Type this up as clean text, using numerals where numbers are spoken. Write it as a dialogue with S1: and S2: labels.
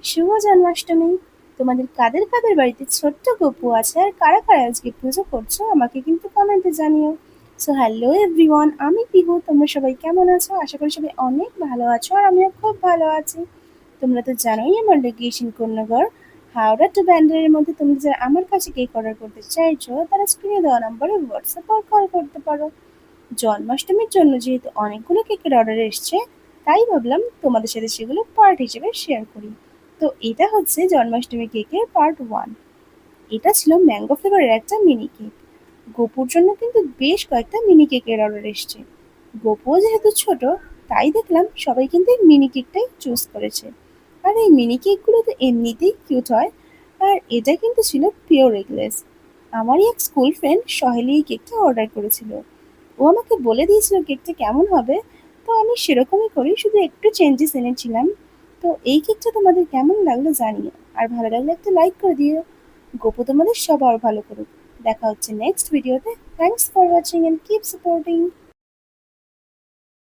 S1: শুভ জন্মাষ্টমী। তোমাদের কাদের কাদের বাড়িতে ছোট্ট গপু আছে আর কারা কারা আজকে পুজো করছো আমাকে কিন্তু কমেন্টে জানিও। সো হ্যালো এভরিওয়ান, আমি পিহু। তোমরা সবাই কেমন আছো? আশা করি সবাই অনেক ভালো আছো আর আমিও খুব ভালো আছি। তোমরা তো জানোই আমার লোকেশন কোন্নগর, হাওড়া টু ব্যান্ডেলের মধ্যে। তোমরা যারা আমার কাছে কেক অর্ডার করতে চাইছো তারা স্ক্রিনে দেওয়া নম্বরে হোয়াটসঅ্যাপ আর কল করতে পারো। জন্মাষ্টমীর জন্য যেহেতু অনেকগুলো কেকের অর্ডার এসছে, তাই ভাবলাম তোমাদের সাথে সেগুলো পার্ট হিসেবে শেয়ার করি। তো এটা হচ্ছে জন্মাষ্টমী কেকের পার্ট 1। এটা ছিল ম্যাঙ্গো ফ্লেভারের একটা মিনি কেক। গোপুর জন্য কিন্তু বেশ কয়েকটা মিনি কেকের অর্ডার এসছে। গোপুও যেহেতু ছোট, তাই দেখলাম সবাই কিন্তু এই মিনি কেকটাই চুজ করেছে। আর এই মিনি কেকগুলো তো এমনিতেই কিউট হয়। আর এটা কিন্তু ছিল পিওর এগলেস। আমারই এক স্কুল ফ্রেন্ড সহেলি এই কেকটা অর্ডার করেছিল। ও আমাকে বলে দিয়েছিল কেকটা কেমন হবে, তো আমি সেরকমই করি, শুধু একটু চেঞ্জেস এনেছিলাম। তো এই কেকটা তোমাদের কেমন লাগলো জানিও, আর ভালো লাগলে একটা লাইক করে দিও। গোপু তোমাদের সবার ভালো করুক। দেখা হচ্ছে নেক্সট ভিডিওতে। Thanks for watching and keep supporting.